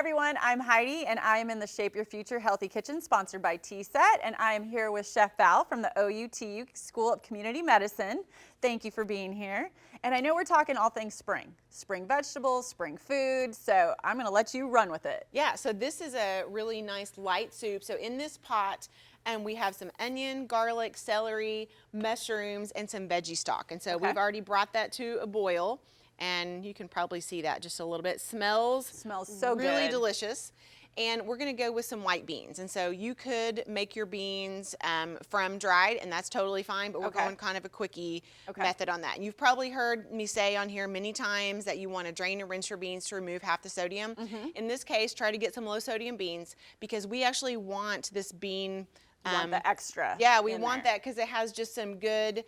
everyone, I'm Heidi and I am in the Shape Your Future Healthy Kitchen sponsored by T-Set, and I am here with Chef Val from the OUTU School of Community Medicine. Thank you for being here. And I know we're talking all things spring vegetables, spring food, so I'm gonna let you run with it. Yeah, so this is a really nice light soup. So in this pot, we have some onion, garlic, celery, mushrooms, and some veggie stock. And so we've already brought that to a boil. And you can probably see that just a little bit. Smells so good. Really delicious. And we're gonna go with some white beans. And so you could make your beans from dried, and that's totally fine, but we're going kind of a quickie method on that. And you've probably heard me say on here many times that you wanna drain and rinse your beans to remove half the sodium. In this case, try to get some low sodium beans because we actually want this bean want the extra. Yeah, we want that because it has just some good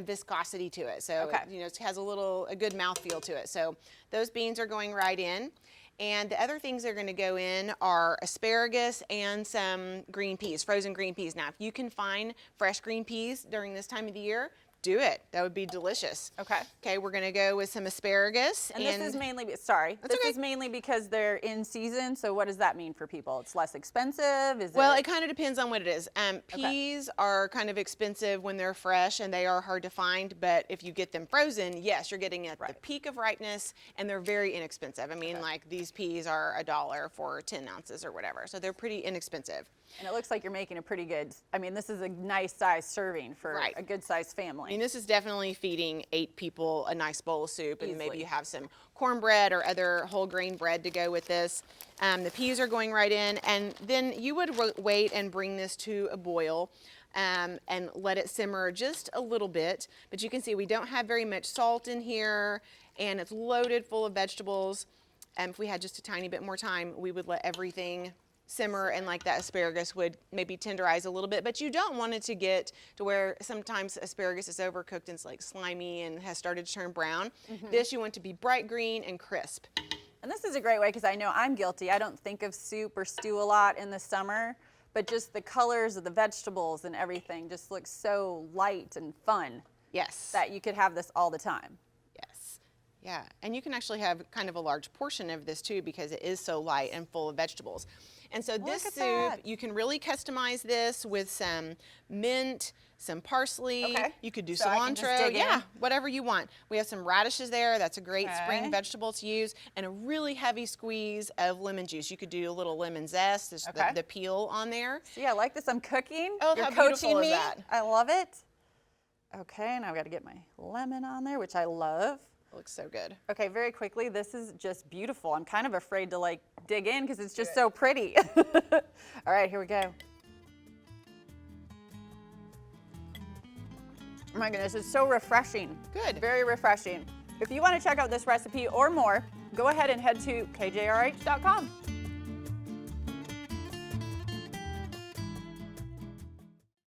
viscosity to it. So you know, it has a good mouthfeel to it. So those beans are going right in. And the other things that are going to go in are asparagus and some green peas, frozen green peas. Now, if you can find fresh green peas during this time of the year, do it. That would be delicious. Okay, we're gonna go with some asparagus. And this is mainly, is mainly because they're in season, so what does that mean for people? It's less expensive? Well, it kind of depends on what it is. Peas are kind of expensive when they're fresh and they are hard to find, but if you get them frozen, yes, you're getting at the peak of ripeness and they're very inexpensive. I mean, like these peas are $1 for 10 ounces or whatever, so they're pretty inexpensive. And it looks like you're making a pretty good, I mean, this is a nice size serving for a good sized family. I mean, this is definitely feeding 8 people a nice bowl of soup, and maybe you have some cornbread or other whole grain bread to go with this. The peas are going right in, and then you would wait and bring this to a boil and let it simmer just a little bit. But you can see we don't have very much salt in here, and it's loaded full of vegetables. If we had just a tiny bit more time, we would let everything simmer, and like that asparagus would maybe tenderize a little bit, but you don't want it to get to where sometimes asparagus is overcooked and it's like slimy and has started to turn brown. This you want to be bright green and crisp. And this is a great way because I know I'm guilty. I don't think of soup or stew a lot in the summer, but just the colors of the vegetables and everything just looks so light and fun. Yes. That you could have this all the time. Yes. Yeah, and you can actually have kind of a large portion of this too because it is so light and full of vegetables. And so this soup, you can really customize this with some mint, some parsley. You could do cilantro. Yeah, whatever you want. We have some radishes there. That's a great spring vegetable to use, and a really heavy squeeze of lemon juice. You could do a little lemon zest. There's the peel on there. See, I like this. I'm cooking. Oh, You're how coaching beautiful me. is that? I love it. Okay, now I've got to get my lemon on there, which I love. Looks so good. Okay, very quickly, this is just beautiful. I'm kind of afraid to like dig in because it's just so pretty. All right, here we go. Oh my goodness, it's so refreshing. Good. Very refreshing. If you want to check out this recipe or more, go ahead and head to kjrh.com.